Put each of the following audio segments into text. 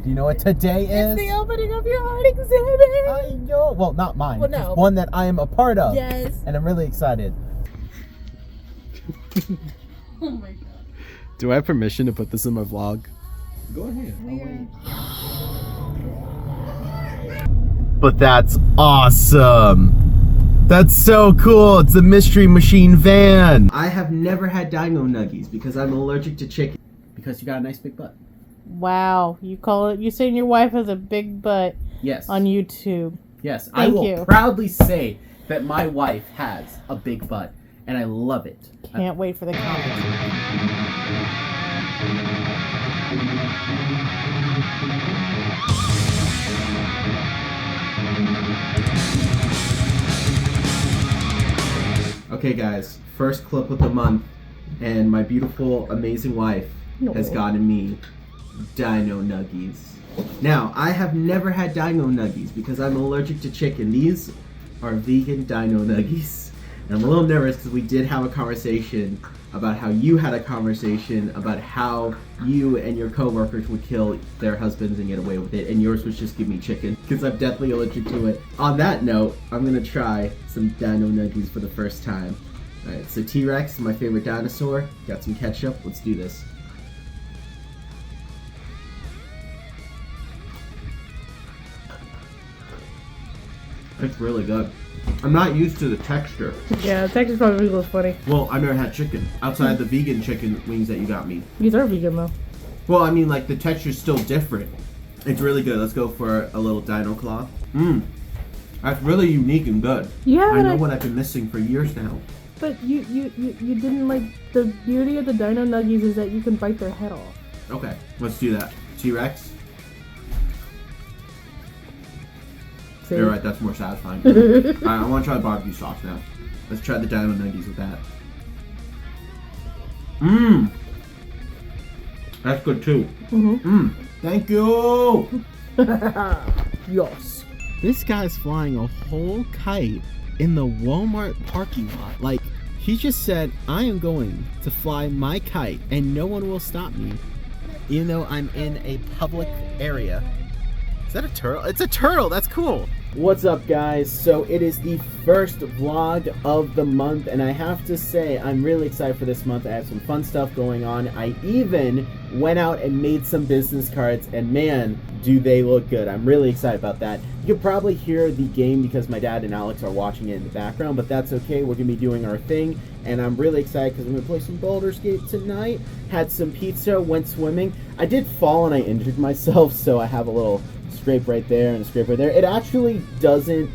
Do you know what today is? It's the opening of your art exhibit. I know. Well, not mine. Well, no. Just one that I am a part of. Yes. And I'm really excited. Oh my god. Do I have permission to put this in my vlog? Go ahead. But that's awesome. That's so cool. It's a Mystery Machine van. I have never had Dino Nuggies because I'm allergic to chicken. Because you got a nice big butt. Wow, you saying your wife has a big butt Yes. on YouTube. Yes, Thank I will you. proudly say that my wife has a big butt, and I love it. Can't wait for the comments. Okay, guys, first clip of the month, and my beautiful, amazing wife has gotten me Dino Nuggies. Now, I have never had Dino Nuggies because I'm allergic to chicken. These are vegan Dino Nuggies. And I'm a little nervous because we did have a conversation about how you had a conversation about how you and your coworkers would kill their husbands and get away with it, and yours was just give me chicken because I'm deathly allergic to it. On that note, I'm gonna try some Dino Nuggies for the first time. Alright, so T-Rex, my favorite dinosaur. Got some ketchup. Let's do this. It's really good. I'm not used to the texture. Yeah, the texture probably was funny. Well, I've never had chicken outside the vegan chicken wings that you got me. These are vegan though. Well, I mean, like the texture's still different. It's really good. Let's go for a little dino claw. Mmm. That's really unique and good. Yeah, I know what I've been missing for years now. But you didn't like the beauty of the Dino Nuggies is that you can bite their head off. Okay, let's do that. T-Rex. See? You're right, that's more satisfying. Alright, I want to try the barbecue sauce now. Let's try the Dino Nuggies with that. Mmm. That's good too. Mmm. Thank you. Yes. This guy's flying a whole kite in the Walmart parking lot. Like, he just said, I am going to fly my kite and no one will stop me, even though I'm in a public area. Is that a turtle? It's a turtle. That's cool. What's up, guys? So it is the first vlog of the month, and I have to say I'm really excited for this month. I have some fun stuff going on. I even went out and made some business cards, and man, do they look good. I'm really excited about that. You can probably hear the game because my dad and Alex are watching it in the background, but that's okay. We're gonna be doing our thing, and I'm really excited because I'm gonna play some Baldur's Gate tonight. Had some pizza, went swimming. I did fall and I injured myself, so I have a little scrape right there and a scrape right there. It actually doesn't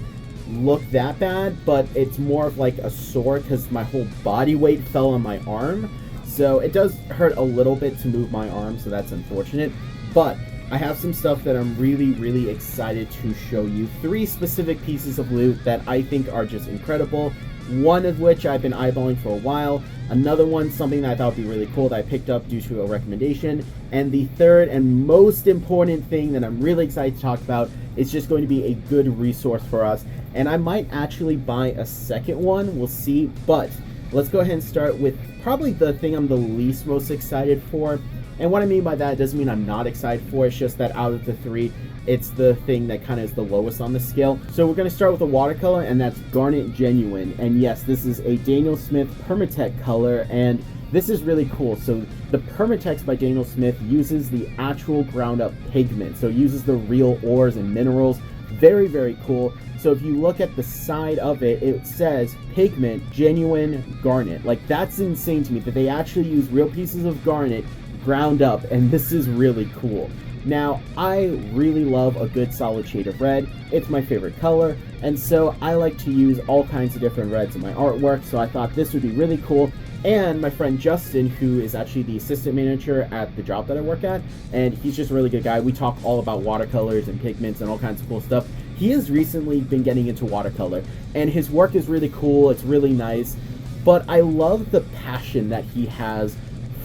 look that bad, but it's more of like a sore because my whole body weight fell on my arm. So it does hurt a little bit to move my arm, so that's unfortunate. But I have some stuff that I'm really excited to show you. 3 specific pieces of loot that I think are just incredible. One of which I've been eyeballing for a while. Another one, something that I thought would be really cool that I picked up due to a recommendation. And the third and most important thing that I'm really excited to talk about is just going to be a good resource for us. And I might actually buy a second one, we'll see. But let's go ahead and start with probably the thing I'm the least most excited for. And what I mean by that doesn't mean I'm not excited for it, it's just that out of the 3, it's the thing that kind of is the lowest on the scale. So we're going to start with a watercolor, and that's Garnet Genuine. And yes, this is a Daniel Smith Permatex color, and this is really cool. So the Permatex by Daniel Smith uses the actual ground up pigment. So it uses the real ores and minerals. Very cool. So if you look at the side of it, it says Pigment Genuine Garnet. Like, that's insane to me that they actually use real pieces of garnet ground up, and this is really cool. Now, I really love a good solid shade of red. It's my favorite color, and so I like to use all kinds of different reds in my artwork, so I thought this would be really cool. And my friend Justin, who is actually the assistant manager at the job that I work at, and he's just a really good guy. We talk all about watercolors and pigments and all kinds of cool stuff. He has recently been getting into watercolor, and his work is really cool. It's really nice, but I love the passion that he has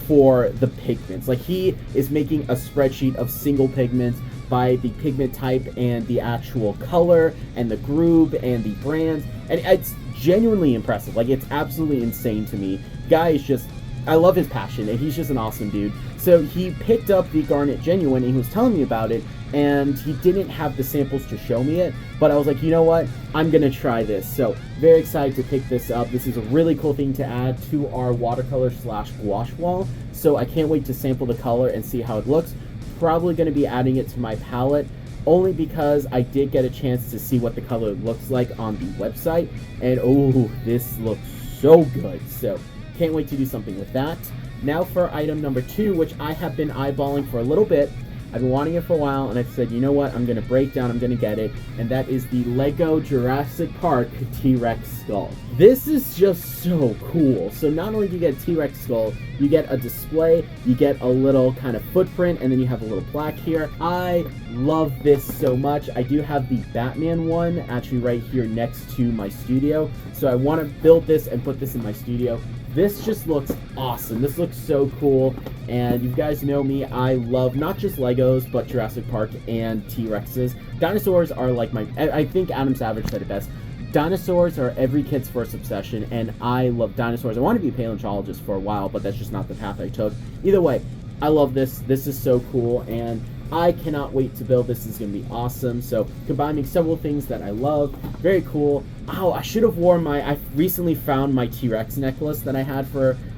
for the pigments. Like, he is making a spreadsheet of single pigments by the pigment type and the actual color and the group and the brands, and it's genuinely impressive. Like, it's absolutely insane to me. Guy is just, I love his passion, and he's just an awesome dude. So he picked up the Garnet Genuine and he was telling me about it, and he didn't have the samples to show me it, but I was like, you know what, I'm gonna try this. So very excited to pick this up. This is a really cool thing to add to our watercolor / gouache wall, so I can't wait to sample the color and see how it looks. Probably going to be adding it to my palette, only because I did get a chance to see what the color looks like on the website, and oh, this looks so good. So can't wait to do something with that. Now for item number 2, which I have been eyeballing for a little bit. I've been wanting it for a while, and I said, you know what, I'm going to break down, I'm going to get it, and that is the Lego Jurassic Park T-Rex skull. This is just so cool. So not only do you get a T-Rex skull, you get a display, you get a little kind of footprint, and then you have a little plaque here. I love this so much. I do have the Batman one actually right here next to my studio, so I want to build this and put this in my studio. This just looks awesome. This looks so cool, and you guys know me, I love not just Legos, but Jurassic Park and T-Rexes. Dinosaurs are like I think Adam Savage said it best. Dinosaurs are every kid's first obsession, and I love dinosaurs. I wanted to be a paleontologist for a while, but that's just not the path I took. Either way, I love this. This is so cool, and I cannot wait to build this. This is going to be awesome. So combining several things that I love. Very cool. Oh, I should have worn I recently found my T-Rex necklace that I had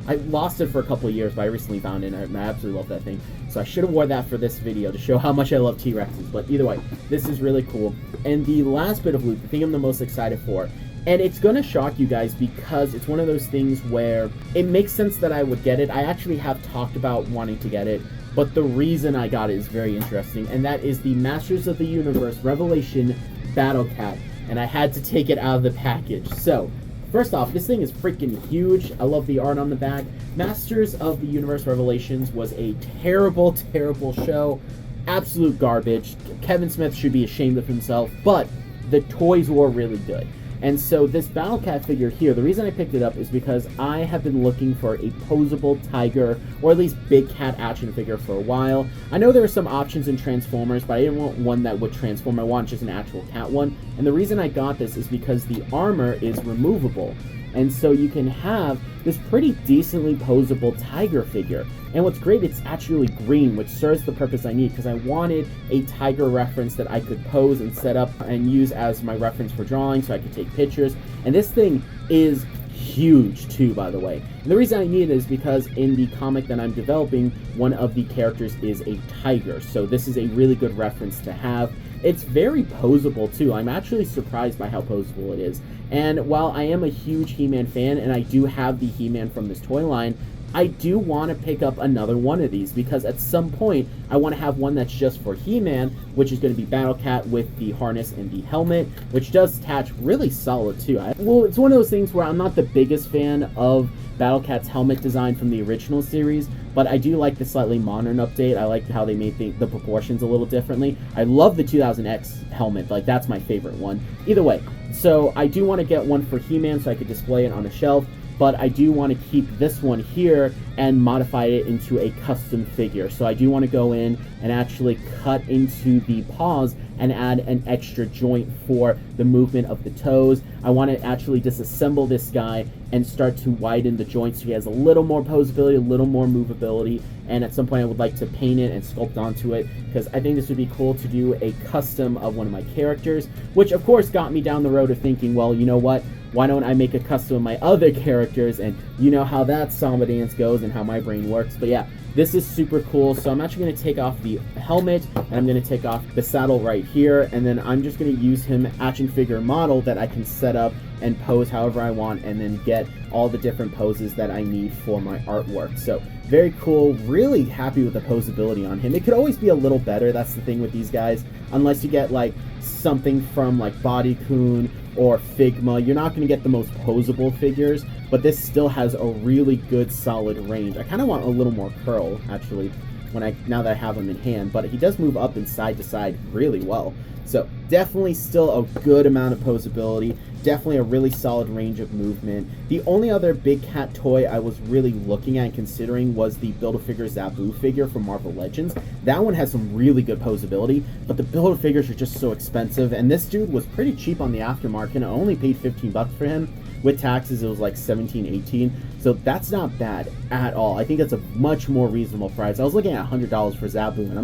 I lost it for a couple of years, but I recently found it, and I absolutely love that thing. So I should have worn that for this video to show how much I love T-Rexes. But either way, this is really cool. And the last bit of loot, the thing I'm the most excited for, and it's going to shock you guys because it's one of those things where it makes sense that I would get it. I actually have talked about wanting to get it, but the reason I got it is very interesting, and that is the Masters of the Universe Revelation Battle Cat, and I had to take it out of the package. So, first off, this thing is freaking huge. I love the art on the back. Masters of the Universe Revelations was a terrible, terrible show. Absolute garbage. Kevin Smith should be ashamed of himself, but the toys were really good. And so this Battle Cat figure here, the reason I picked it up is because I have been looking for a posable tiger, or at least big cat action figure for a while. I know there are some options in Transformers, but I didn't want one that would transform. I want just an actual cat one. And the reason I got this is because the armor is removable. And so you can have this pretty decently posable tiger figure. And what's great, it's actually green, which serves the purpose I need, because I wanted a tiger reference that I could pose and set up and use as my reference for drawing so I could take pictures. And this thing is huge too, by the way. And the reason I need it is because in the comic that I'm developing, one of the characters is a tiger. So this is a really good reference to have. It's very posable too. I'm actually surprised by how posable it is. And while I am a huge He-Man fan, and I do have the He-Man from this toy line, I do want to pick up another one of these, because at some point I want to have one that's just for He-Man, which is going to be Battle Cat with the harness and the helmet, which does attach really solid too. Well, it's one of those things where I'm not the biggest fan of Battle Cat's helmet design from the original series, but I do like the slightly modern update. I like how they made the proportions a little differently. I love the 2000X helmet, like that's my favorite one. Either way, so I do want to get one for He-Man so I could display it on a shelf, but I do want to keep this one here and modify it into a custom figure. So I do want to go in and actually cut into the paws and add an extra joint for the movement of the toes. I want to actually disassemble this guy and start to widen the joints so he has a little more posability, a little more movability, and at some point I would like to paint it and sculpt onto it, because I think this would be cool to do a custom of one of my characters, which of course got me down the road of thinking, well, you know what, why don't I make a custom of my other characters? And you know how that samba dance goes and how my brain works. But yeah, this is super cool. So I'm actually going to take off the helmet, and I'm going to take off the saddle right here, and then I'm just going to use him action figure model that I can set up and pose however I want, and then get all the different poses that I need for my artwork. So very cool. Really happy with the posability on him. It could always be a little better. That's the thing with these guys. Unless you get like something from like Bodycoon or Figma, you're not going to get the most posable figures, but this still has a really good solid range. I kind of want a little more curl actually now that I have him in hand, but he does move up and side to side really well. So definitely still a good amount of posability, definitely a really solid range of movement. The only other big cat toy I was really looking at and considering was the Build-A-Figure Zabu figure from Marvel Legends. That one has some really good posability, but the Build-A-Figures are just so expensive, and this dude was pretty cheap on the aftermarket. I only paid $15 for him, with taxes it was like 17, 18. So that's not bad at all. I think that's a much more reasonable price. I was looking at $100 for Zabu, and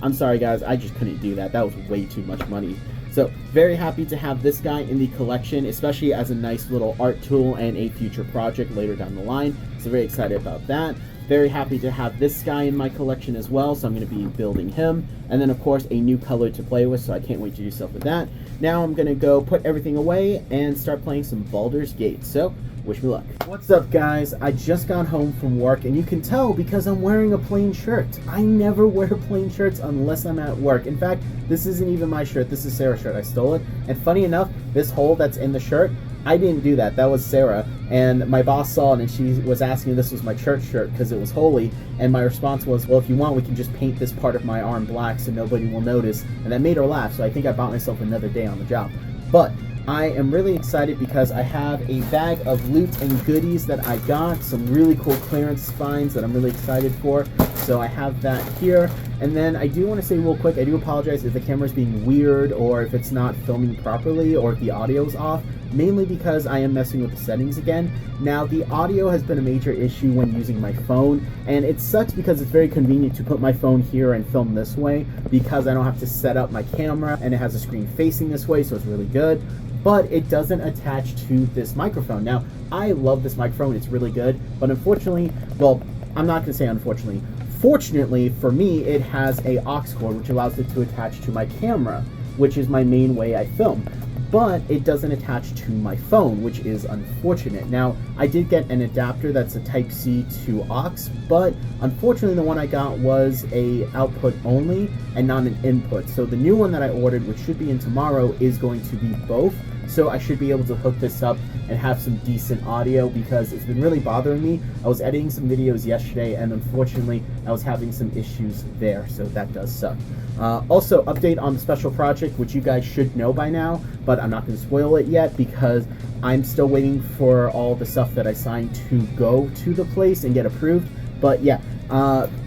I'm sorry guys, I just couldn't do that. That was way too much money. So very happy to have this guy in the collection, especially as a nice little art tool and a future project later down the line. So very excited about that. Very happy to have this guy in my collection as well, so I'm going to be building him. And then of course a new color to play with, so I can't wait to do stuff with that. Now I'm going to go put everything away and start playing some Baldur's Gate. So wish me luck. What's up guys? I just got home from work, and you can tell because I'm wearing a plain shirt. I never wear plain shirts unless I'm at work. In fact, this isn't even my shirt. This is Sarah's shirt. I stole it. And funny enough, this hole that's in the shirt, I didn't do that. That was Sarah. And my boss saw it, and she was asking if this was my church shirt because it was holy. And my response was, well, if you want, we can just paint this part of my arm black so nobody will notice. And that made her laugh, so I think I bought myself another day on the job. But I am really excited because I have a bag of loot and goodies that I got. Some really cool clearance finds that I'm really excited for. So I have that here. And then I do want to say real quick, I do apologize if the camera's being weird or if it's not filming properly or if the audio's off. Mainly because I am messing with the settings again. Now, the audio has been a major issue when using my phone, and it sucks because it's very convenient to put my phone here and film this way because I don't have to set up my camera, and it has a screen facing this way, so it's really good. But it doesn't attach to this microphone. Now, I love this microphone, it's really good, but unfortunately, well, I'm not going to say unfortunately. Fortunately, for me, it has a aux cord, which allows it to attach to my camera, which is my main way I film. But it doesn't attach to my phone, which is unfortunate. Now, I did get an adapter that's a Type-C to aux, but unfortunately the one I got was a output only and not an input. So the new one that I ordered, which should be in tomorrow, is going to be both. So I should be able to hook this up and have some decent audio because it's been really bothering me. I was editing some videos yesterday, and unfortunately I was having some issues there, so that does suck. Also, update on the special project, which you guys should know by now, but I'm not going to spoil it yet because I'm still waiting for all the stuff that I signed to go to the place and get approved. But yeah,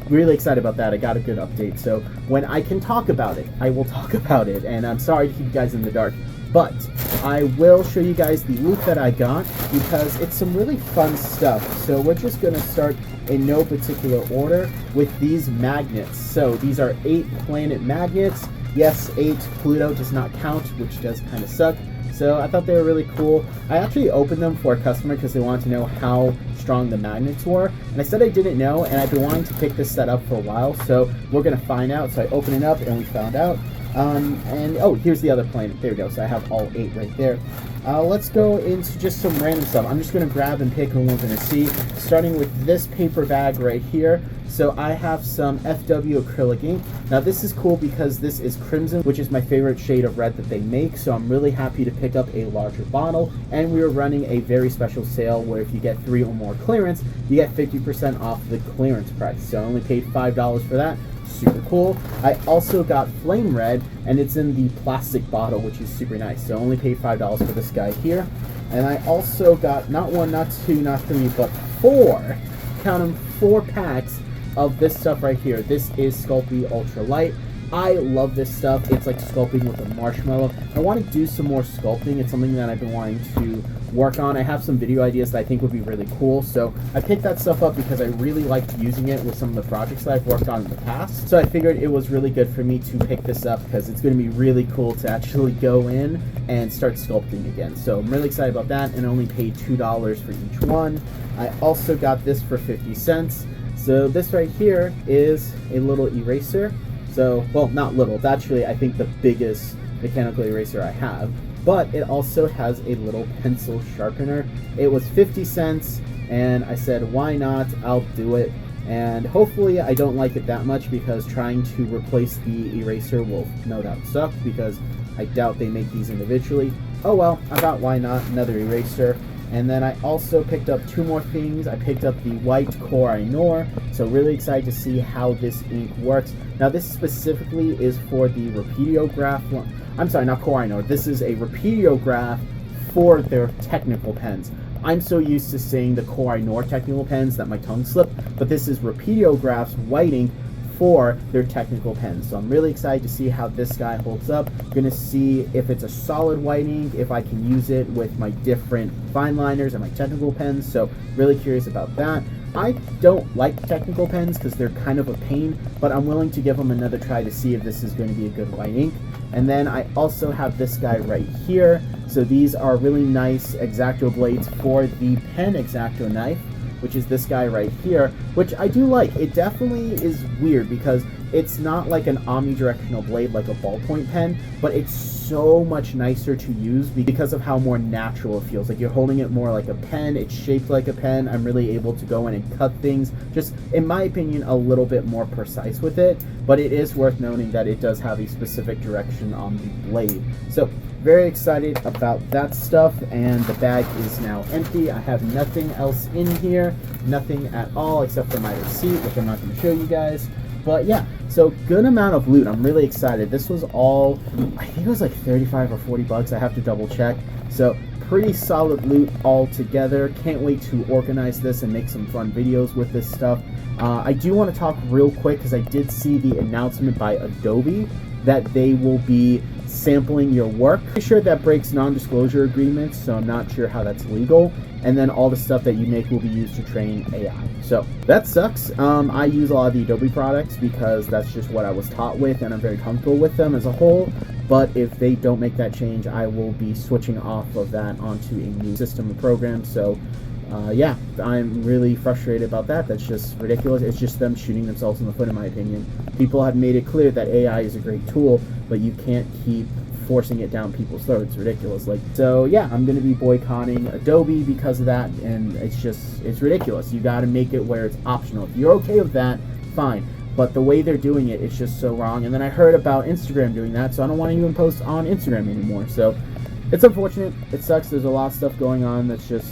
really excited about that. I got a good update, so when I can talk about it, I will talk about it, and I'm sorry to keep you guys in the dark. But I will show you guys the loot that I got because it's some really fun stuff. So we're just going to start in no particular order with these magnets. So these are 8 planet magnets. Yes, 8. Pluto does not count, which does kind of suck. So I thought they were really cool. I actually opened them for a customer because they wanted to know how strong the magnets were. And I said I didn't know, and I've been wanting to pick this set up for a while. So we're going to find out. So I opened it up and we found out. And oh, here's the other planet. There we go. So I have all 8 right there. Let's go into just some random stuff. I'm just going to grab and pick and we're going to see. Starting with this paper bag right here. So I have some FW acrylic ink. Now this is cool because this is crimson, which is my favorite shade of red that they make. So I'm really happy to pick up a larger bottle. And we are running a very special sale where if you get 3 or more clearance, you get 50% off the clearance price. So I only paid $5 for that. Super cool. I also got flame red, and it's in the plastic bottle, which is super nice. So I only paid $5 for this guy here. And I also got not 1, not 2, not 3, but 4, count them, 4 packs of this stuff right here. This is Sculpey Ultra Light. I love this stuff. It's like sculpting with a marshmallow. I want to do some more sculpting. It's something that I've been wanting to work on. I have some video ideas that I think would be really cool. So I picked that stuff up because I really liked using it with some of the projects that I've worked on in the past. So I figured it was really good for me to pick this up because it's going to be really cool to actually go in and start sculpting again. So I'm really excited about that, and I only paid $2 for each one. I also got this for 50 cents. So this right here is a little eraser. So, well, not little. It's actually, I think, the biggest mechanical eraser I have. But it also has a little pencil sharpener. It was 50 cents, and I said, why not? I'll do it. And hopefully I don't like it that much because trying to replace the eraser will no doubt suck because I doubt they make these individually. Oh well, I thought why not? Another eraser. And then I also picked up 2 more things. I picked up the white Koh-i-Noor, so really excited to see how this ink works. Now this specifically is for the Rapidograph one. I'm sorry, not Koh-i-Noor. This is a Rapidograph for their technical pens. I'm so used to saying the Koh-i-Noor technical pens that my tongue slipped, but this is Rapidograph's white ink for their technical pens. So I'm really excited to see how this guy holds up. Gonna see if it's a solid white ink, if I can use it with my different Fineliners and my technical pens. So really curious about that. I don't like technical pens because they're kind of a pain, but I'm willing to give them another try to see if this is going to be a good white ink. And then I also have this guy right here. So these are really nice X-Acto blades for the pen X-Acto knife, which is this guy right here, which I do like. It definitely is weird because it's not like an omnidirectional blade like a ballpoint pen, but it's so much nicer to use because of how more natural it feels. Like you're holding it more like a pen, it's shaped like a pen. I'm really able to go in and cut things, just in my opinion, a little bit more precise with it, but it is worth noting that it does have a specific direction on the blade. So very excited about that stuff, and the bag is now empty. I have nothing else in here, nothing at all except for my receipt, which I'm not going to show you guys. But yeah, so good amount of loot. I'm really excited. This was all, I think it was like 35 or 40 bucks. I have to double check. So pretty solid loot all together. Can't wait to organize this and make some fun videos with this stuff. I do want to talk real quick because I did see the announcement by Adobe that they will be sampling your work. Pretty sure that breaks non-disclosure agreements, so I'm not sure how that's legal. And then all the stuff that you make will be used to train AI. So that sucks. I use a lot of the Adobe products because that's just what I was taught with, and I'm very comfortable with them as a whole. But if they don't make that change, I will be switching off of that onto a new system of programs. So yeah, I'm really frustrated about that. That's just ridiculous. It's just them shooting themselves in the foot, in my opinion. People have made it clear that AI is a great tool, but you can't keep forcing it down people's throats. It's ridiculous. Like, so yeah, I'm going to be boycotting Adobe because of that, and it's ridiculous. You got to make it where it's optional. If you're okay with that, fine. But the way they're doing it, it's just so wrong. And then I heard about Instagram doing that, so I don't want to even post on Instagram anymore. So it's unfortunate. It sucks. There's a lot of stuff going on that's just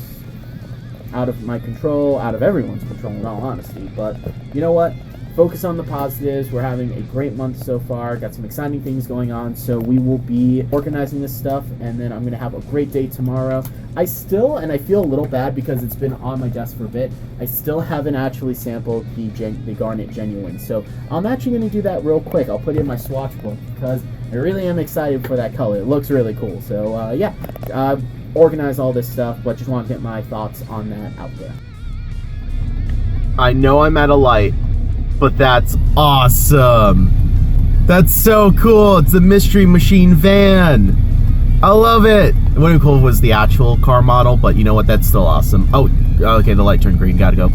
out of my control, out of everyone's control in all honesty. But you know what? Focus on the positives. We're having a great month so far. Got some exciting things going on. So we will be organizing this stuff, and then I'm going to have a great day tomorrow. I still, and I feel a little bad because it's been on my desk for a bit, I still haven't actually sampled the Garnet Genuine. So I'm actually going to do that real quick. I'll put it in my swatch book because I really am excited for that color. It looks really cool. So yeah, organize all this stuff, but just want to get my thoughts on that out there. I know I'm at a light, but that's awesome. That's so cool. It's a Mystery Machine van. I love it. It would have been cool if it was the actual car model, but you know what? That's still awesome. Oh, okay, the light turned green. Gotta go.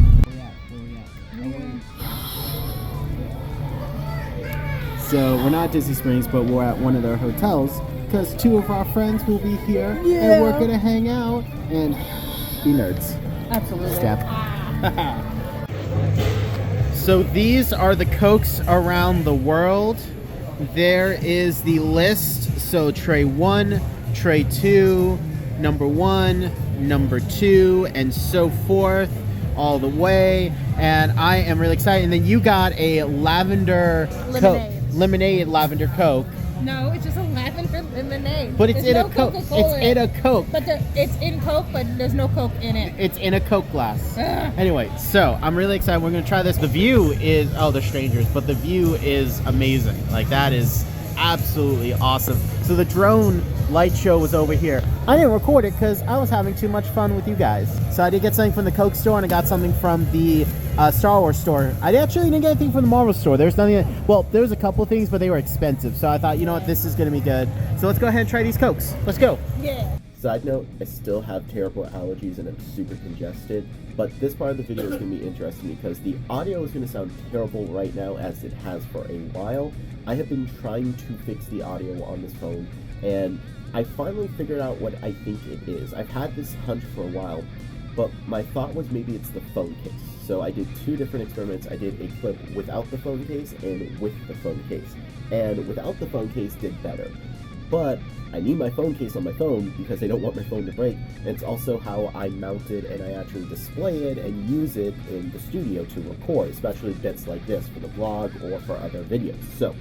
So we're not at Disney Springs, but we're at one of their hotels because two of our friends will be here, and we're gonna hang out and be nerds. Absolutely. Step. So these are the Cokes around the world. There is the list. So tray 1, tray 2, number 1, number 2, and so forth, all the way. And I am really excited. And then you got a lavender lemonade lavender Coke. No, it's just a lavender lemonade. But it's in a Coke. It's in a Coke. But it's in Coke, but there's no Coke in it. It's in a Coke glass. Anyway, so I'm really excited. We're gonna try this. The view is, oh, they're strangers, but the view is amazing. Like, that is absolutely awesome. So the drone light show was over here. I didn't record it because I was having too much fun with you guys. So I did get something from the Coke store, and I got something from the Star Wars store. I actually didn't get anything from the Marvel store. There's nothing. Well, there's a couple things, but they were expensive. So I thought, you know what, this is going to be good. So let's go ahead and try these Cokes. Let's go. Yeah. Side note, I still have terrible allergies and I'm super congested, but this part of the video is going to be interesting because the audio is going to sound terrible right now as it has for a while. I have been trying to fix the audio on this phone, and I finally figured out what I think it is. I've had this hunch for a while, but my thought was maybe it's the phone case. So I did two different experiments. I did a clip without the phone case and with the phone case. And without the phone case did better. But I need my phone case on my phone because I don't want my phone to break. And it's also how I mount it and I actually display it and use it in the studio to record, especially bits like this for the vlog or for other videos. So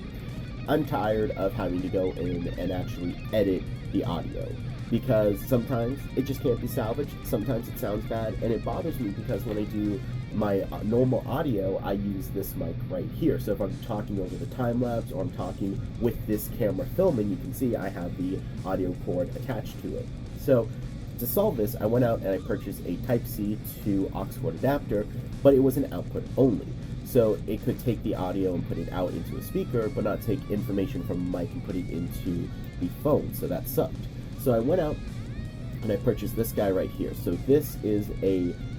I'm tired of having to go in and actually edit the audio because sometimes it just can't be salvaged. Sometimes it sounds bad, and it bothers me because when I do my normal audio, I use this mic right here. So if I'm talking over the time lapse or I'm talking with this camera filming, you can see I have the audio cord attached to it. So to solve this, I went out and I purchased a Type-C to aux cord adapter, but it was an output only. So it could take the audio and put it out into a speaker, but not take information from the mic and put it into the phone, so that sucked. So I went out and I purchased this guy right here. So this is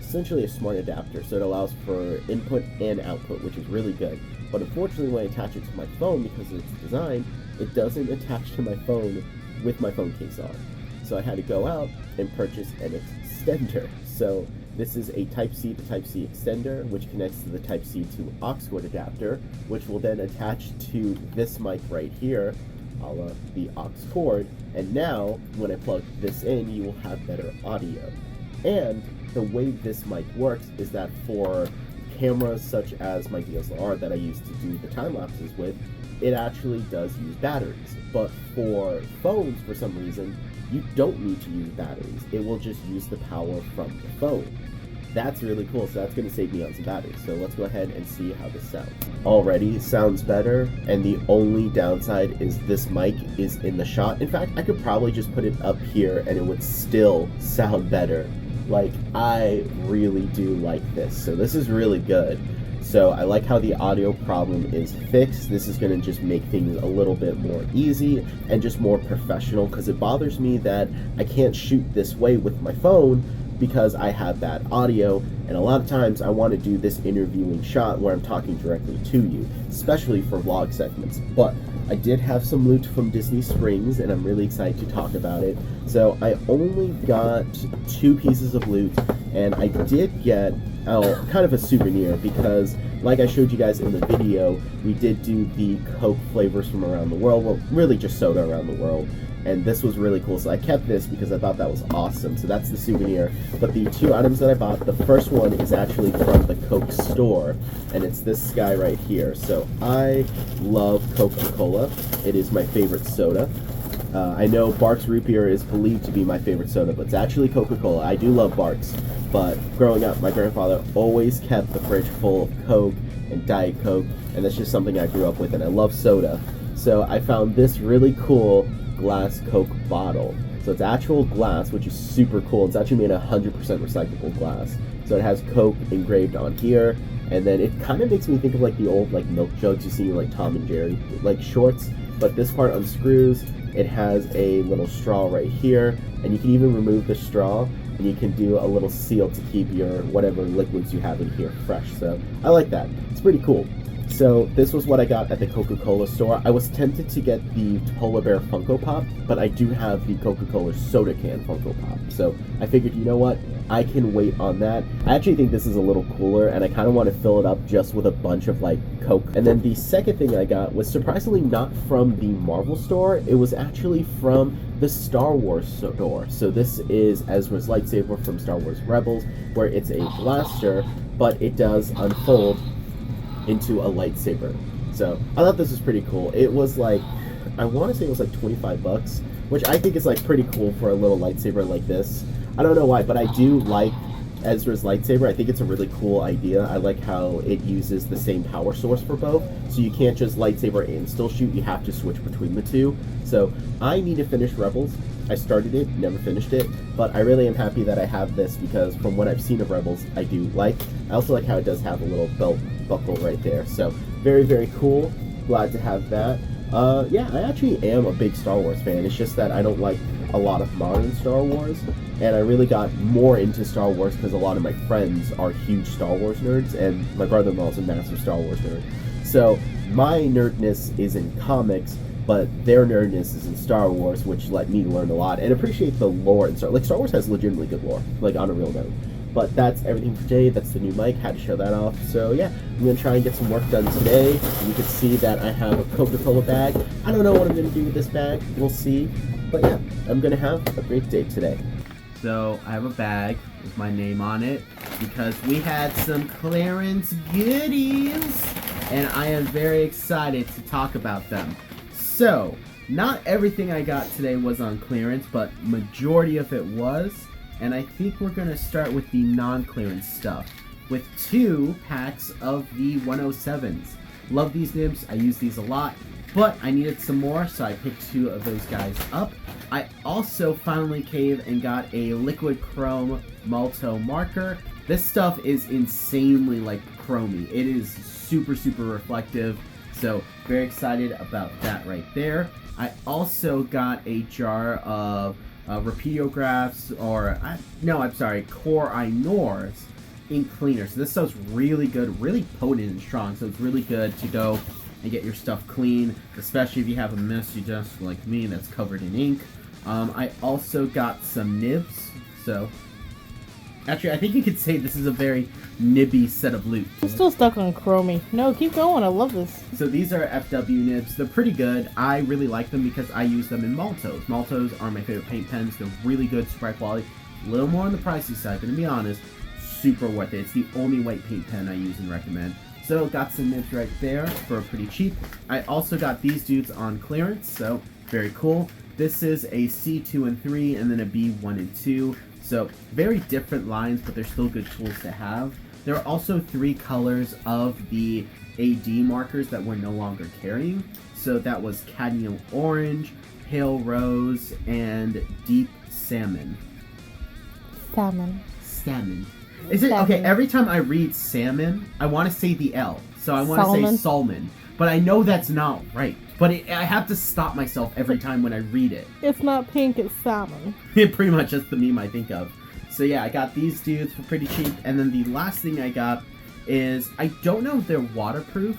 essentially a smart adapter, so it allows for input and output, which is really good. But unfortunately, when I attach it to my phone, because of its design, it doesn't attach to my phone with my phone case on. So I had to go out and purchase an extender. So this is a Type-C to Type-C extender, which connects to the Type-C to aux cord adapter, which will then attach to this mic right here, a la the aux cord. And now, when I plug this in, you will have better audio. And the way this mic works is that for cameras such as my DSLR that I use to do the time lapses with, it actually does use batteries. But for phones, for some reason, you don't need to use batteries. It will just use the power from the phone. That's really cool, so that's going to save me on some batteries. So let's go ahead and see how this sounds. Already sounds better, and the only downside is this mic is in the shot. In fact, I could probably just put it up here and it would still sound better. Like, I really do like this. So this is really good. So I like how the audio problem is fixed. This is going to just make things a little bit more easy and just more professional, because it bothers me that I can't shoot this way with my phone because I have bad audio, and a lot of times I want to do this interviewing shot where I'm talking directly to you, especially for vlog segments. But I did have some loot from Disney Springs, and I'm really excited to talk about it. So I only got 2 pieces of loot, and I did get kind of a souvenir, because like I showed you guys in the video, we did do the Coke flavors from around the world, well, really just soda around the world, and this was really cool, so I kept this because I thought that was awesome. So that's the souvenir. But the 2 items that I bought, the first one is actually from the Coke store, and it's this guy right here. So I love Coca-Cola. It is my favorite soda. I know Barks Root Beer is believed to be my favorite soda, but it's actually Coca-Cola. I do love Barks, but growing up, my grandfather always kept the fridge full of Coke and Diet Coke, and that's just something I grew up with, and I love soda. So I found this really cool glass Coke bottle. So it's actual glass, which is super cool. It's actually made 100% recyclable glass. So it has Coke engraved on here, and then it kind of makes me think of like the old like milk jugs you see in like Tom and Jerry like shorts, but this part unscrews. It has a little straw right here, and you can even remove the straw, and you can do a little seal to keep your whatever liquids you have in here fresh. So I like that. It's pretty cool. So this was what I got at the Coca-Cola store. I was tempted to get the Polar Bear Funko Pop, but I do have the Coca-Cola soda can Funko Pop. So I figured, you know what? I can wait on that. I actually think this is a little cooler, and I kind of want to fill it up just with a bunch of like Coke. And then the second thing I got was surprisingly not from the Marvel store. It was actually from the Star Wars store. So this is Ezra's lightsaber from Star Wars Rebels, where it's a blaster, but it does unfold into a lightsaber. So I thought this was pretty cool. It was like, I want to say it was like 25 bucks, which I think is like pretty cool for a little lightsaber like this. I don't know why, but I do like Ezra's lightsaber. I think it's a really cool idea. I like how it uses the same power source for both, so you can't just lightsaber and still shoot, you have to switch between the two. So I need to finish Rebels. I started it, never finished it, but I really am happy that I have this, because from what I've seen of Rebels, I do like. I also like how it does have a little belt buckle right there. So very, very cool. Glad to have that. Yeah, I actually am a big Star Wars fan. It's just that I don't like a lot of modern Star Wars, and I really got more into Star Wars because a lot of my friends are huge Star Wars nerds, and my brother-in-law is a massive Star Wars nerd. So my nerdness is in comics, but their nerdness is in Star Wars, which let me learn a lot and appreciate the lore and Star Wars has legitimately good lore, like on a real note. But that's everything for today. That's the new mic. Had to show that off. So yeah, I'm going to try and get some work done today. You can see that I have a Coca-Cola bag. I don't know what I'm going to do with this bag. We'll see. But yeah, I'm going to have a great day today. So I have a bag with my name on it because we had some clearance goodies, and I am very excited to talk about them. So, not everything I got today was on clearance, but majority of it was. And I think we're going to start with the non-clearance stuff. with 2 packs of the 107s. Love these nibs. I use these a lot, but I needed some more, so I picked 2 of those guys up. I also finally caved and got a liquid chrome Malto marker. This stuff is insanely like chromy. It is super, super reflective, so very excited about that right there. I also got a jar of Rapidiographs, Core Inors ink cleaner. So this stuff's really good, really potent and strong, so it's really good to go and get your stuff clean, especially if you have a messy desk like me that's covered in ink. I also got some nibs, so actually I think you could say this is a very nibby set of loot. I'm still stuck on Chromie. No, keep going, I love this. So these are FW nibs. They're pretty good. I really like them because I use them in Maltos. Maltos are my favorite paint pens. They're really good, super high quality. A little more on the pricey side, but to be honest, super worth it. It's the only white paint pen I use and recommend. So got some nibs right there for pretty cheap. I also got these dudes on clearance, so very cool. This is a C2 and 3 and then a B1 and 2. So very different lines, but they're still good tools to have. There are also 3 colors of the AD markers that we're no longer carrying. So that was Cadmium Orange, Pale Rose, and Deep Salmon. Salmon. Is it okay? Every time I read salmon, I want to say the L, so I want to say salmon, but I know that's not right. But I have to stop myself every time when I read it. It's not pink, it's salmon. Pretty much that's the meme I think of. So yeah, I got these dudes for pretty cheap, and then the last thing I got is, I don't know if they're waterproof,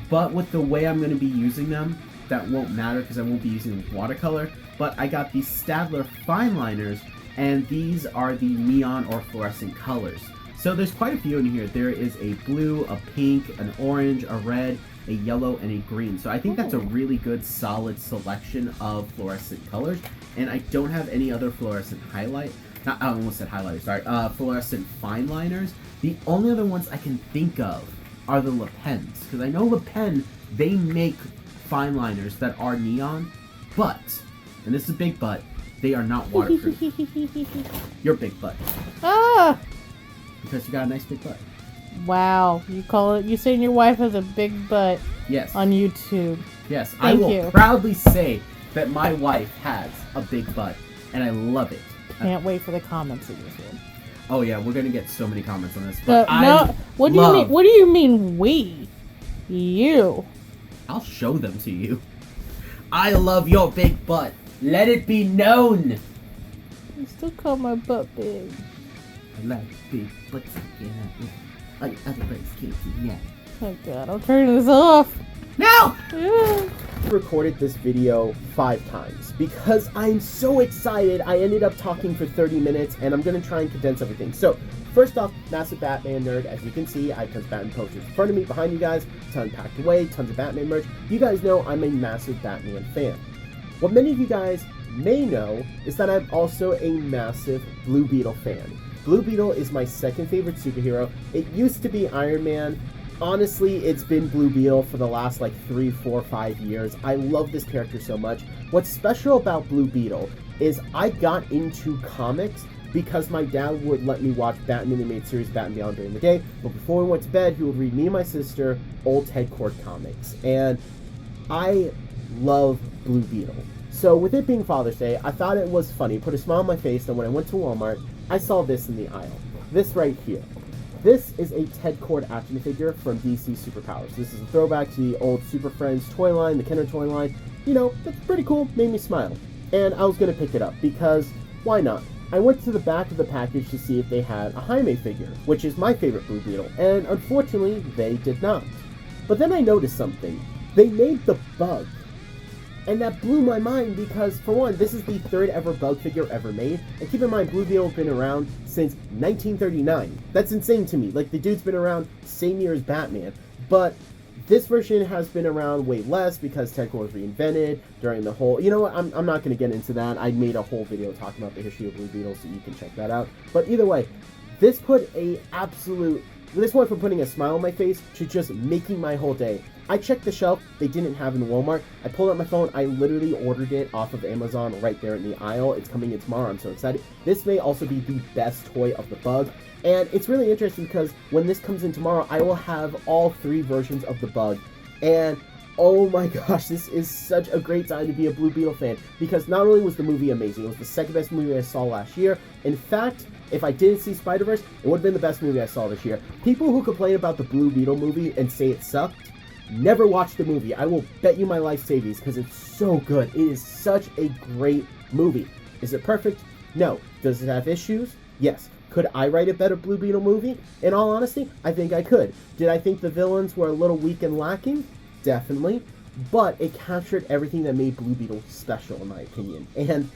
but with the way I'm going to be using them, that won't matter because I won't be using watercolor. But I got these Staedtler Fineliners, and these are the neon or fluorescent colors. So there's quite a few in here. There is a blue, a pink, an orange, a red, a yellow, and a green. So I think that's a really good solid selection of fluorescent colors. And I don't have any other fluorescent I almost said highlighters, sorry. Fluorescent fine liners. The only other ones I can think of are the Le Pens. Because I know Le Pen, they make fine liners that are neon, but, and this is a big but, they are not waterproof. Your big butt. Ah! Because you got a nice big butt. Wow, you saying your wife has a big butt. Yes. On YouTube. Yes, Thank I will you. proudly say that my wife has a big butt, and I love it. Can't wait for the comments of this one. Oh yeah, we're gonna get so many comments on this. But what do you mean? What do you mean we? You. I'll show them to you. I love your big butt. Let it be known. You still call my butt big. I like big butts. Yeah. Other butts can't do that. Oh god, I'm turning this off. No! Yeah. Recorded this video 5 times because I'm so excited. I ended up talking for 30 minutes and I'm gonna try and condense everything. So first off, massive Batman nerd. As you can see, I have tons of Batman posters in front of me, behind you guys, tons packed away, tons of Batman merch. You guys know I'm a massive Batman fan. What many of you guys may know is that I'm also a massive Blue Beetle fan. Blue Beetle is my second favorite superhero. It used to be Iron Man. Honestly, it's been Blue Beetle for the last like 3, 4, 5 years. I love this character so much. What's special about Blue Beetle is I got into comics because my dad would let me watch Batman animated series Batman Beyond during the day, but before we went to bed, he would read me and my sister old Ted Kord comics. And I love Blue Beetle. So with it being Father's Day, I thought it was funny, put a smile on my face, and when I went to Walmart, I saw this in the aisle. This right here. This is a Ted Kord action figure from DC Superpowers. This is a throwback to the old Super Friends toy line, the Kenner toy line. You know, that's pretty cool, made me smile. And I was going to pick it up because, why not? I went to the back of the package to see if they had a Jaime figure, which is my favorite Blue Beetle, and unfortunately, they did not. But then I noticed something. They made the Bug. And that blew my mind because, for one, this is the 3rd ever Bug figure ever made. And keep in mind, Blue Beetle has been around since 1939. That's insane to me. Like, the dude's been around same year as Batman. But this version has been around way less because Ted Kord was reinvented during the whole... You know what? I'm not going to get into that. I made a whole video talking about the history of Blue Beetle, so you can check that out. But either way, this put a absolute... This went from putting a smile on my face to just making my whole day. I checked the shelf, they didn't have it in Walmart. I pulled out my phone, I literally ordered it off of Amazon right there in the aisle. It's coming in tomorrow, I'm so excited. This may also be the best toy of the Bug. And it's really interesting because when this comes in tomorrow, I will have all 3 versions of the bug. And oh my gosh, this is such a great time to be a Blue Beetle fan, because not only was the movie amazing, it was the second best movie I saw last year. In fact, if I didn't see Spider-Verse, it would have been the best movie I saw this year. People who complain about the Blue Beetle movie and say it sucked, never watched the movie. I will bet you my life savings, because it's so good. It is such a great movie. Is it perfect? No. Does it have issues? Yes. Could I write a better Blue Beetle movie? In all honesty, I think I could. Did I think the villains were a little weak and lacking? Definitely. But it captured everything that made Blue Beetle special, in my opinion. And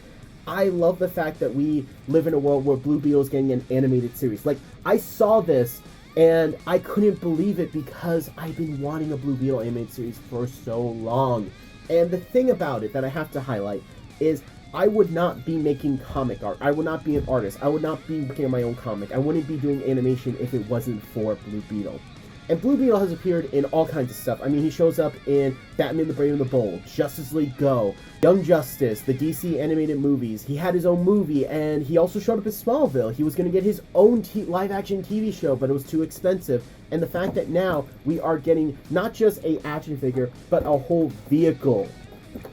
I love the fact that we live in a world where Blue Beetle is getting an animated series. Like, I saw this and I couldn't believe it, because I've been wanting a Blue Beetle animated series for so long. And the thing about it that I have to highlight is I would not be making comic art. I would not be an artist. I would not be working on my own comic. I wouldn't be doing animation if it wasn't for Blue Beetle. And Blue Beetle has appeared in all kinds of stuff. I mean, he shows up in Batman the Brave and the Bold, Justice League Go, Young Justice, the DC animated movies. He had his own movie, and he also showed up in Smallville. He was going to get his own live-action TV show, but it was too expensive. And the fact that now we are getting not just a action figure, but a whole vehicle.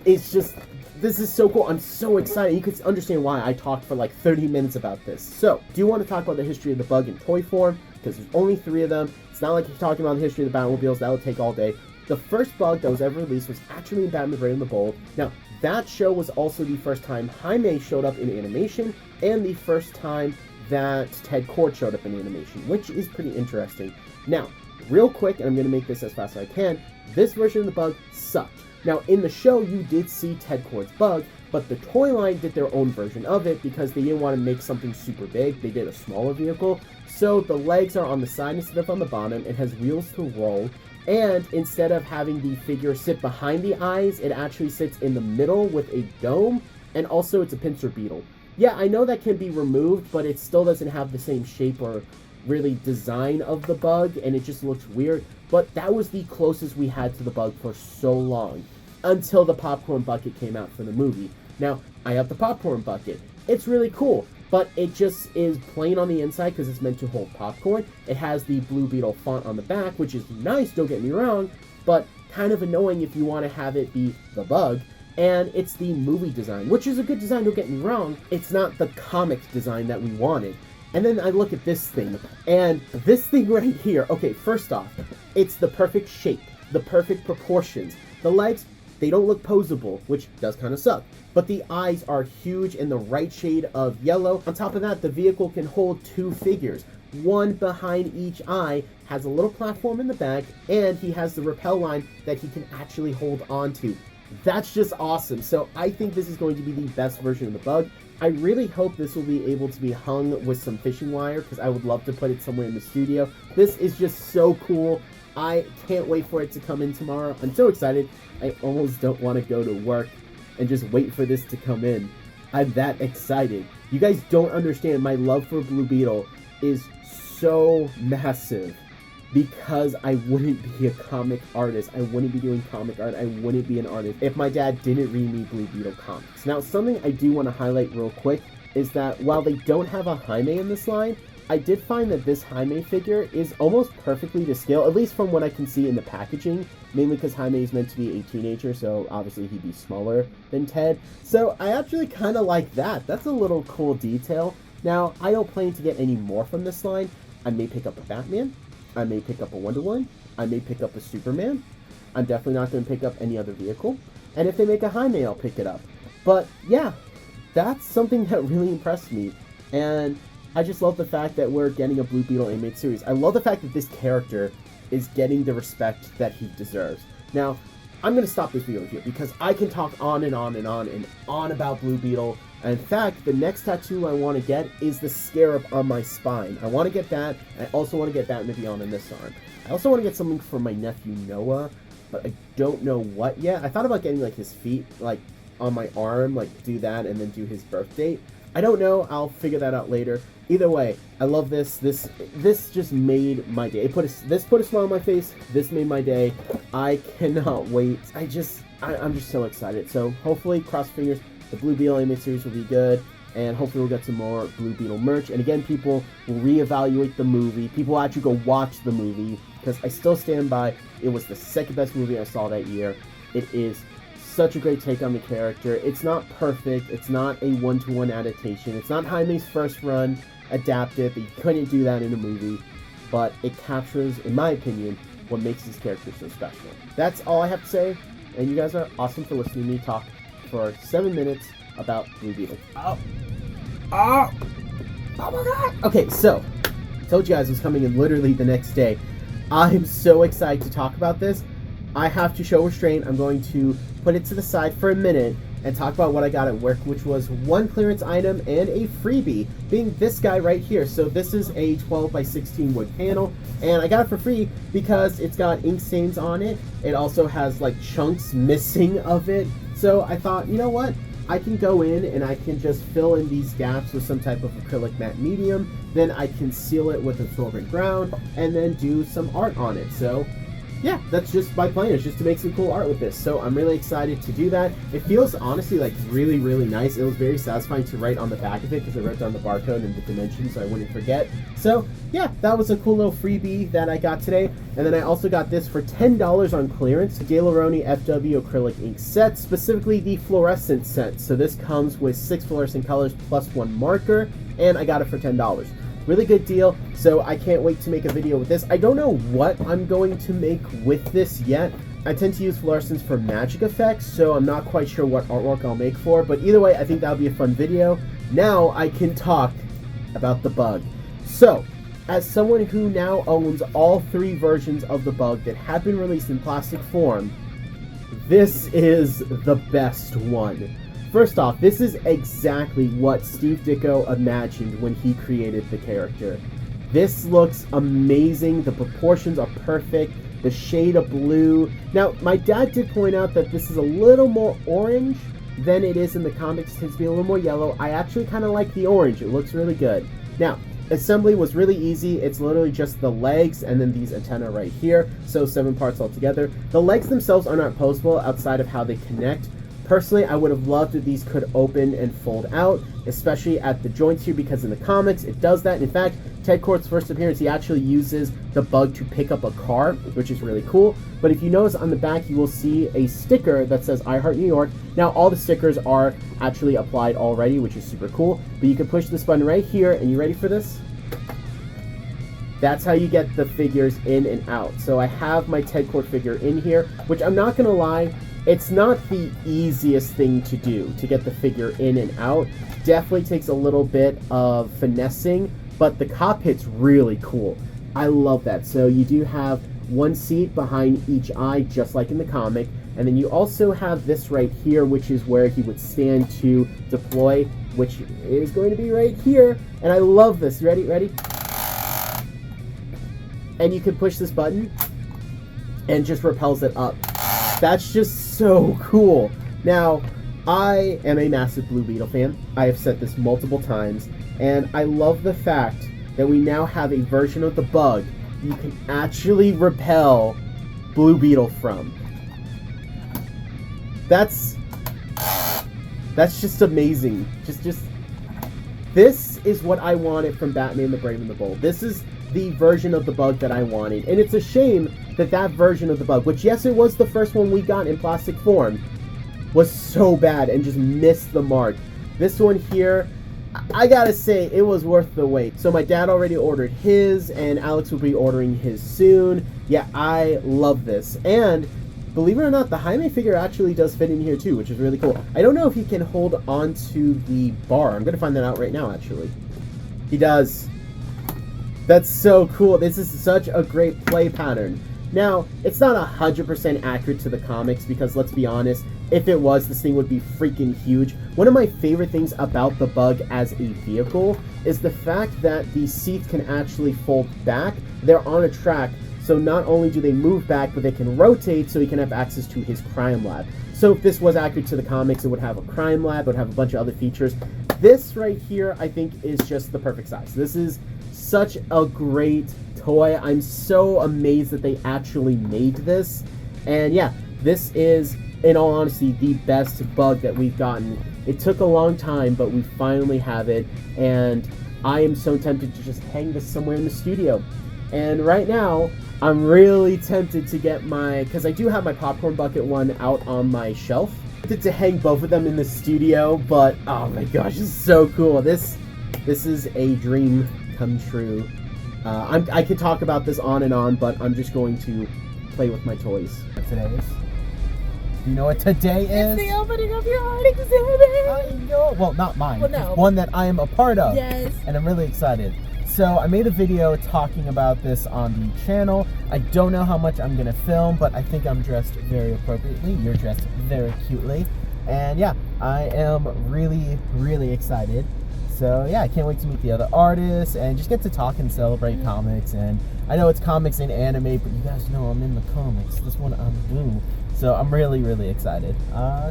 It's just, this is so cool. I'm so excited. You can understand why I talked for like 30 minutes about this. So, do you want to talk about the history of the bug in toy form? Because there's only 3 of them. It's not like you're talking about the history of the Batmobiles. That would take all day. The first bug that was ever released was actually in Batman the Brave and the Bold. Now, that show was also the first time Jaime showed up in animation, and the first time that Ted Kord showed up in animation, which is pretty interesting. Now, real quick, and I'm going to make this as fast as I can, this version of the bug sucked. Now, in the show, you did see Ted Kord's bug, but the toy line did their own version of it because they didn't want to make something super big. They did a smaller vehicle. So the legs are on the side instead of on the bottom. It has wheels to roll. And instead of having the figure sit behind the eyes, it actually sits in the middle with a dome. And also it's a pincer beetle. Yeah, I know that can be removed, but it still doesn't have the same shape or really design of the bug. And it just looks weird. But that was the closest we had to the bug for so long. Until the popcorn bucket came out for the movie. Now, I have the popcorn bucket. It's really cool, but it just is plain on the inside because it's meant to hold popcorn. It has the Blue Beetle font on the back, which is nice, don't get me wrong, but kind of annoying if you want to have it be the bug. And it's the movie design, which is a good design, don't get me wrong. It's not the comic design that we wanted. And then I look at this thing, and this thing right here, okay, first off, it's the perfect shape, the perfect proportions. The legs, they don't look posable, which does kind of suck. But the eyes are huge in the right shade of yellow. On top of that, the vehicle can hold 2 figures. One behind each eye, has a little platform in the back, and he has the rappel line that he can actually hold on to. That's just awesome. So I think this is going to be the best version of the bug. I really hope this will be able to be hung with some fishing wire, because I would love to put it somewhere in the studio. This is just so cool. I can't wait for it to come in tomorrow. I'm so excited. I almost don't want to go to work and just wait for this to come in. I'm that excited. You guys don't understand. My love for Blue Beetle is so massive because I wouldn't be a comic artist. I wouldn't be doing comic art. I wouldn't be an artist if my dad didn't read me Blue Beetle comics. Now, something I do want to highlight real quick is that while they don't have a Jaime in this line, I did find that this Jaime figure is almost perfectly to scale, at least from what I can see in the packaging, mainly because Jaime is meant to be a teenager, so obviously he'd be smaller than Ted. So I actually kind of like that. That's a little cool detail. Now, I don't plan to get any more from this line. I may pick up a Batman. I may pick up a Wonder Woman. I may pick up a Superman. I'm definitely not going to pick up any other vehicle. And if they make a Jaime, I'll pick it up. But yeah, that's something that really impressed me. And I just love the fact that we're getting a Blue Beetle animated series. I love the fact that this character is getting the respect that he deserves. Now, I'm going to stop this video here because I can talk on and on and on and on about Blue Beetle. And in fact, the next tattoo I want to get is the scarab on my spine. I want to get that. I also want to get Batman Beyond on this arm. I also want to get something for my nephew Noah, but I don't know what yet. I thought about getting like his feet like on my arm, like do that and then do his birth date. I don't know. I'll figure that out later. Either way, I love this. This just made my day. This put a smile on my face. This made my day. I cannot wait. I'm just so excited. So hopefully, cross fingers, the Blue Beetle animated series will be good. and hopefully we'll get some more Blue Beetle merch. And again, people will reevaluate the movie. People will actually go watch the movie, because I still stand by, it was the second best movie I saw that year. It is such a great take on the character. It's not perfect. It's not a one-to-one adaptation. It's not Jaime's first run adapted, but you couldn't do that in a movie. But it captures, in my opinion, what makes this character so special. That's all I have to say, and you guys are awesome for listening to me talk for 7 minutes about Blue Beetle. Oh my god! Okay, so, I told you guys it was coming in literally the next day. I'm so excited to talk about this. I have to show restraint. I'm going to put it to the side for a minute and talk about what I got at work, which was one clearance item and a freebie, being this guy right here. So this is a 12 by 16 wood panel, and I got it for free because it's got ink stains on it. It also has like chunks missing of it. So I thought, you know what? I can go in and I can just fill in these gaps with some type of acrylic matte medium. Then I can seal it with absorbent brown and then do some art on it. So yeah, that's just my plan, is just to make some cool art with this. So I'm really excited to do that. It feels honestly like really, really nice. It was very satisfying to write on the back of it because I wrote down the barcode and the dimensions so I wouldn't forget. So yeah, that was a cool little freebie that I got today. And then I also got this for $10 on clearance, Galeroni FW acrylic ink set, specifically the fluorescent set. So this comes with 6 fluorescent colors plus 1 marker, and I got it for $10. Really good deal, so I can't wait to make a video with this. I don't know what I'm going to make with this yet. I tend to use fluorescence for magic effects, so I'm not quite sure what artwork I'll make for, but either way, I think that'll be a fun video. Now I can talk about the bug. So, as someone who now owns all 3 versions of the bug that have been released in plastic form, this is the best one. First off, this is exactly what Steve Ditko imagined when he created the character. This looks amazing, the proportions are perfect, the shade of blue. Now, my dad did point out that this is a little more orange than it is in the comics. It tends to be a little more yellow. I actually kind of like the orange, it looks really good. Now, assembly was really easy. It's literally just the legs and then these antennae right here, so 7 parts altogether. The legs themselves are not posable outside of how they connect. Personally, I would have loved if these could open and fold out, especially at the joints here, because in the comics, it does that. In fact, Ted Kort's first appearance, he actually uses the bug to pick up a car, which is really cool. But if you notice on the back, you will see a sticker that says I Heart New York. Now, all the stickers are actually applied already, which is super cool. But you can push this button right here, and you ready for this? That's how you get the figures in and out. So I have my Ted Kort figure in here, which I'm not going to lie, it's not the easiest thing to do, to get the figure in and out. Definitely takes a little bit of finessing, but the cockpit's really cool. I love that. So you do have 1 seat behind each eye, just like in the comic. And then you also have this right here, which is where he would stand to deploy, which is going to be right here. And I love this. Ready? Ready? And you can push this button and it just repels it up. That's just so cool. Now, I am a massive Blue Beetle fan. I have said this multiple times, and I love the fact that we now have a version of the bug you can actually repel Blue Beetle from. That's just amazing. This is what I wanted from Batman the Brave and the Bold. This is the version of the bug that I wanted, and it's a shame that that version of the bug, which yes, it was the first one we got in plastic form, was so bad and just missed the mark. This one here, I gotta say, it was worth the wait. So my dad already ordered his, and Alex will be ordering his soon. Yeah, I love this. And believe it or not, the Jaime figure actually does fit in here too, which is really cool. I don't know if he can hold onto the bar. I'm gonna find that out right now, actually. He does. That's so cool. This is such a great play pattern. Now, it's not 100% accurate to the comics because, let's be honest, if it was, this thing would be freaking huge. One of my favorite things about the bug as a vehicle is the fact that the seats can actually fold back. They're on a track, so not only do they move back, but they can rotate so he can have access to his crime lab. So if this was accurate to the comics, it would have a crime lab, it would have a bunch of other features. This right here, I think, is just the perfect size. This is such a great toy. I'm so amazed that they actually made this. And yeah, this is, in all honesty, the best bug that we've gotten It took a long time, but we finally have it, and I am so tempted to just hang this somewhere in the studio. And right now, I'm really tempted to get because I do have my popcorn bucket one out on my shelf. I'm tempted to hang both of them in the studio, but oh my gosh, it's so cool. This is a dream come true. I could talk about this on and on, but I'm just going to play with my toys. Today is. You know what today is? It's the opening of your art exhibit! I know. Well, not mine. Well, no. It's one that I am a part of. Yes. And I'm really excited. So I made a video talking about this on the channel. I don't know how much I'm going to film, but I think I'm dressed very appropriately. You're dressed very cutely. And yeah, I am really, really excited. So yeah, I can't wait to meet the other artists and just get to talk and celebrate comics. And I know it's comics and anime, but you guys know I'm in the comics. This one I'm doing. So I'm really, really excited.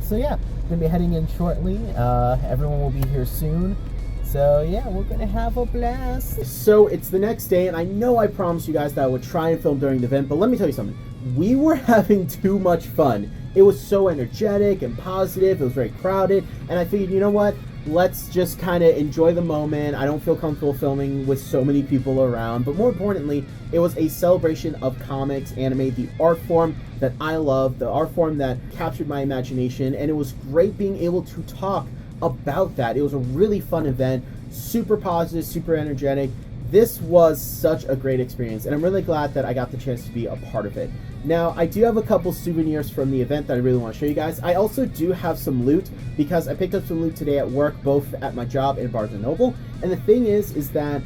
So yeah, I'm gonna be heading in shortly. Everyone will be here soon. So yeah, we're gonna have a blast. So it's the next day, and I know I promised you guys that I would try and film during the event, but let me tell you something. We were having too much fun. It was so energetic and positive. It was very crowded, and I figured, you know what? Let's just kind of enjoy the moment. I don't feel comfortable filming with so many people around, but more importantly, it was a celebration of comics, anime, the art form that I love, the art form that captured my imagination, and it was great being able to talk about that. It was a really fun event, super positive, super energetic. This was such a great experience, and I'm really glad that I got the chance to be a part of it. Now, I do have a couple souvenirs from the event that I really want to show you guys. I also do have some loot, because I picked up some loot today at work, both at my job and Barnes & Noble. And the thing is that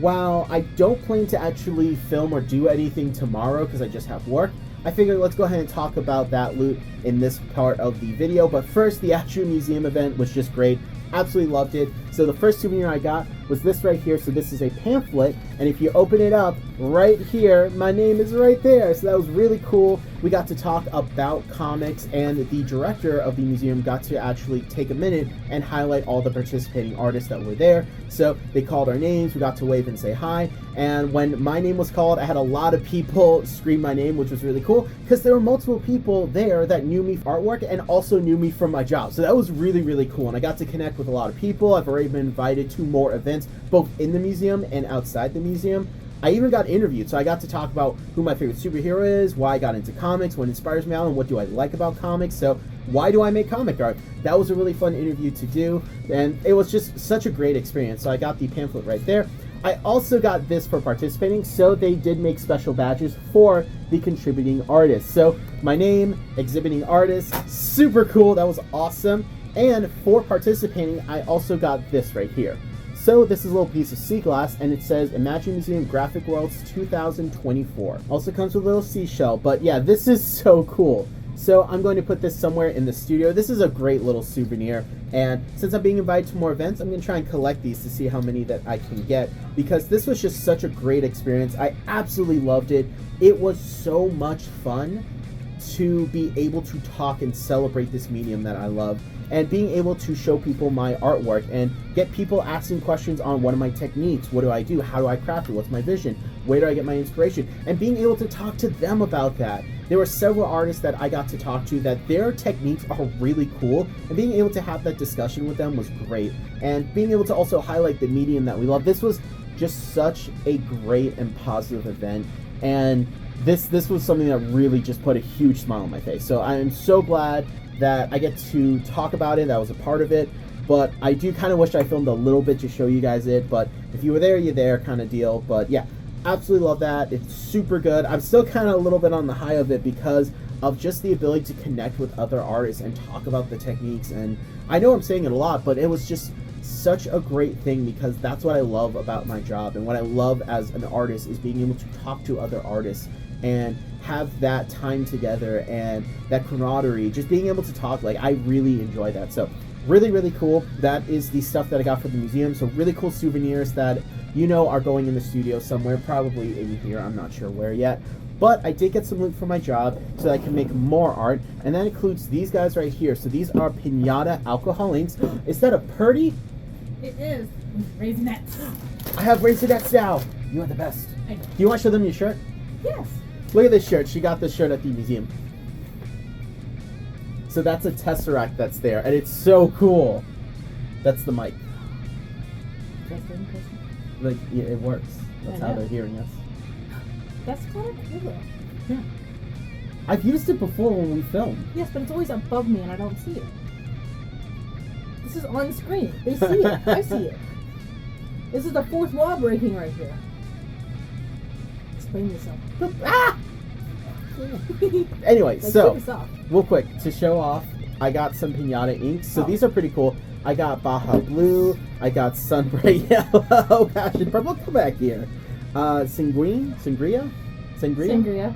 while I don't plan to actually film or do anything tomorrow, because I just have work, I figured let's go ahead and talk about that loot in this part of the video. But first, the AZURE museum event was just great. Absolutely loved it. So the first souvenir I got was this right here. So this is a pamphlet, and if you open it up right here, my name is right there. So that was really cool. We got to talk about comics, and the director of the museum got to actually take a minute and highlight all the participating artists that were there. So they called our names, we got to wave and say hi, and when my name was called, I had a lot of people scream my name, which was really cool, because there were multiple people there that knew me from artwork and also knew me from my job. So that was really, really cool, and I got to connect with a lot of people. I've already been invited to more events, both in the museum and outside the museum. I even got interviewed, so I got to talk about who my favorite superhero is, why I got into comics, what inspires me, and what do I like about comics. So why do I make comic art? That was a really fun interview to do, and it was just such a great experience. So I got the pamphlet right there. I also got this for participating, so they did make special badges for the contributing artists. So my name, exhibiting artist, super cool, that was awesome. And for participating, I also got this right here. So this is a little piece of sea glass, and it says Imagine Museum Graphic Worlds 2024. Also comes with a little seashell, but yeah, this is so cool. So I'm going to put this somewhere in the studio. This is a great little souvenir, and since I'm being invited to more events, I'm going to try and collect these to see how many that I can get, because this was just such a great experience. I absolutely loved it. It was so much fun to be able to talk and celebrate this medium that I love, and being able to show people my artwork and get people asking questions on what are my techniques, what do I do, how do I craft it, what's my vision, where do I get my inspiration, and being able to talk to them about that. There were several artists that I got to talk to that their techniques are really cool, and being able to have that discussion with them was great, and being able to also highlight the medium that we love. This was just such a great and positive event, and this was something that really just put a huge smile on my face. So I am so glad that I get to talk about it, that I was a part of it, but I do kind of wish I filmed a little bit to show you guys it, but if you were there, you're there kind of deal. But yeah, absolutely love that. It's super good. I'm still kind of a little bit on the high of it because of just the ability to connect with other artists and talk about the techniques. And I know I'm saying it a lot, but it was just such a great thing, because that's what I love about my job, and what I love as an artist is being able to talk to other artists and have that time together and that camaraderie, just being able to talk. Like, I really enjoy that. So really, really cool. That is the stuff that I got from the museum. So really cool souvenirs that you know are going in the studio somewhere, probably in here, I'm not sure where yet. But I did get some loot for my job so that I can make more art, and that includes these guys right here. So these are Pinata alcohol inks. Is that a Purdy? It is. Raisinets. I have Raisinets now. You are the best. I know. Do you want to show them your shirt? Yes. Look at this shirt. She got this shirt at the museum. So that's a Tesseract that's there, and it's so cool. That's the mic. Testing. Like, yeah, it works. That's I how know. they're hearing us. That's kind of cool though. Yeah. I've used it before when we filmed. Yes, but it's always above me and I don't see it. This is on screen. They see it. I see it. This is the fourth wall breaking right here. Explain yourself. Ah! Anyway, Like, so, take this off. real quick, to show off, I got some pinata inks. So Oh. these are pretty cool. I got Baja Blue. I got Sunbray Yellow. Passion Purple. Come back here. Sangria?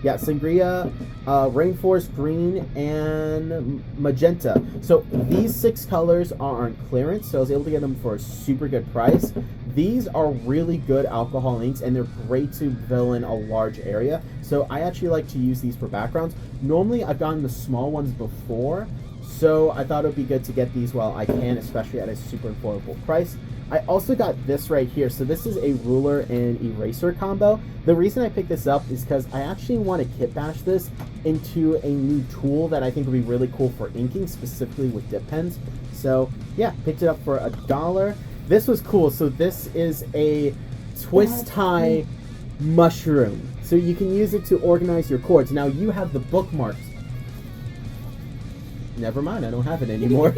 Yeah, Sangria, Rainforest Green, and Magenta. So these 6 colors are on clearance, so I was able to get them for a super good price. These are really good alcohol inks, and they're great to fill in a large area. So I actually like to use these for backgrounds. Normally, I've gotten the small ones before, so I thought it would be good to get these while I can, especially at a super affordable price. I also got this right here. So this is a ruler and eraser combo. The reason I picked this up is because I actually want to kit bash this into a new tool that I think would be really cool for inking, specifically with dip pens. So yeah, picked it up for $1. This was cool. So this is a twist tie mushroom. So you can use it to organize your cords. Now you have the bookmarks. Never mind, I don't have it anymore.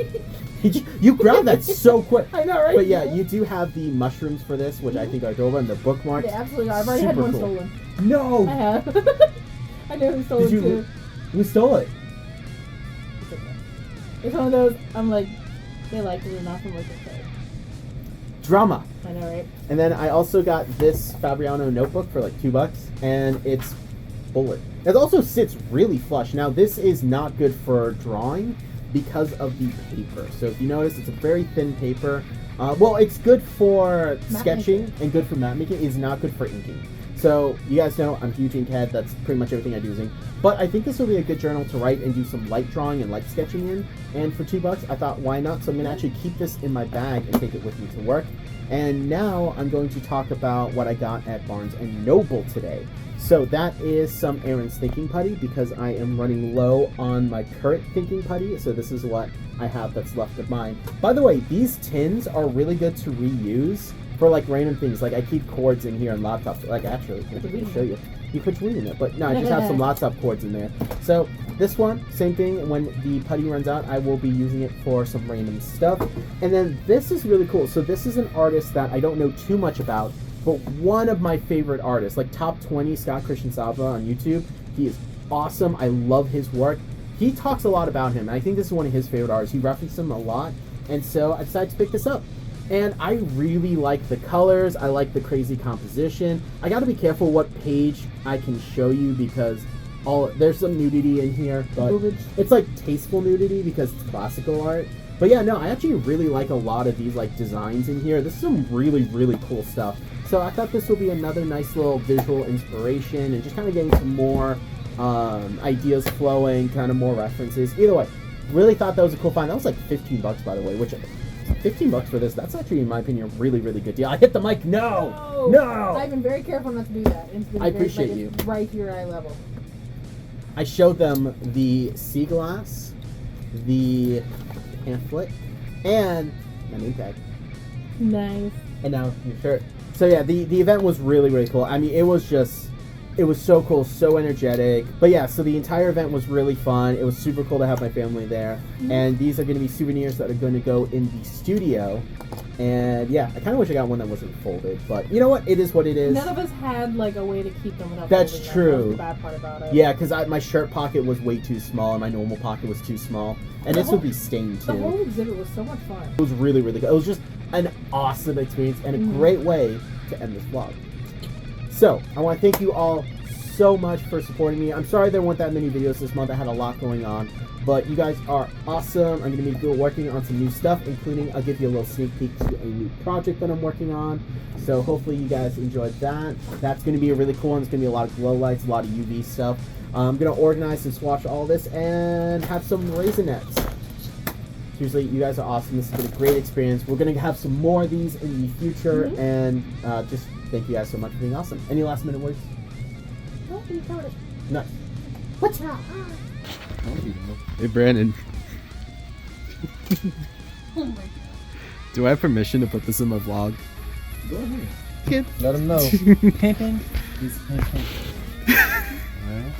You grabbed that so quick. I know, right? But yeah, you do have the mushrooms for this, which I think are adorable, and the bookmarks. They absolutely are. I've already had Super one cool. stolen. I No! have. I know who stole Did it you? too. Who stole it? It's okay. It's one of those, I'm like, they like it or not, I'm like, okay. Drama. I know, right? And then I also got this Fabriano notebook for like $2, and it's bullet. It also sits really flush. Now this is not good for drawing because of the paper. So if you notice, it's a very thin paper. Well, it's good for Matte sketching making. and good for matte making. It's not good for inking. So you guys know I'm a huge ink head. That's pretty much everything I do is ink. But I think this will be a good journal to write and do some light drawing and light sketching in. And for $2, I thought, why not? So I'm going to actually keep this in my bag and take it with me to work. And now I'm going to talk about what I got at Barnes & Noble today. So that is some Aaron's thinking putty because I am running low on my current thinking putty. So this is what I have that's left of mine. By the way, these tins are really good to reuse for like random things. Like I keep cords in here and laptops. Like actually, I can show you. You put weed in it, but no, I just have some laptop cords in there. So this one, same thing. When the putty runs out, I will be using it for some random stuff. And then this is really cool. So this is an artist that I don't know too much about, but one of my favorite artists, like top 20, Scott Christian Salva on YouTube. He is awesome. I love his work. He talks a lot about him, and I think this is one of his favorite artists. He references him a lot, and so I decided to pick this up. And I really like the colors. I like the crazy composition. I got to be careful what page I can show you because there's some nudity in here, but it's like tasteful nudity because it's classical art. But yeah, no, I actually really like a lot of these like designs in here. This is some really, really cool stuff. So I thought this would be another nice little visual inspiration and just kind of getting some more ideas flowing, kind of more references. Either way, really thought that was a cool find. That was like $15, by the way, which $15 for this, that's actually, in my opinion, a really, really good deal. I hit the mic. No! I've been very careful not to do that. It's been I appreciate you. It's right here at eye level. I showed them the sea glass, the pamphlet, and my name tag. Nice. And now your shirt. So yeah, the event was really, really cool. I mean, it was so cool, so energetic. But yeah, so the entire event was really fun. It was super cool to have my family there. And these are going to be souvenirs that are going to go in the studio. And yeah, I kind of wish I got one that wasn't folded. But you know what? It is what it is. None of us had like a way to keep them without That's folding them. true. That was the bad part about it. Yeah, because my shirt pocket was way too small and my normal pocket was too small. And this would be stained The too. whole exhibit was so much fun. It was really, really good. It was just an awesome experience and a great way to end this vlog. So, I want to thank you all so much for supporting me. I'm sorry there weren't that many videos this month. I had a lot going on. But you guys are awesome. I'm going to be working on some new stuff, including I'll give you a little sneak peek to a new project that I'm working on. So hopefully you guys enjoyed that. That's going to be a really cool one. It's going to be a lot of glow lights, a lot of UV stuff. I'm going to organize and swatch all this and have some Raisinets. Seriously, you guys are awesome. This has been a great experience. We're going to have some more of these in the future. And just thank you guys so much for being awesome. Any last minute words? Oh, you covered it. Nice. What's up? Hey, Brandon. Oh my god. Do I have permission to put this in my vlog? Go ahead. Kid. Let him know. Pimping is pimping. Alright.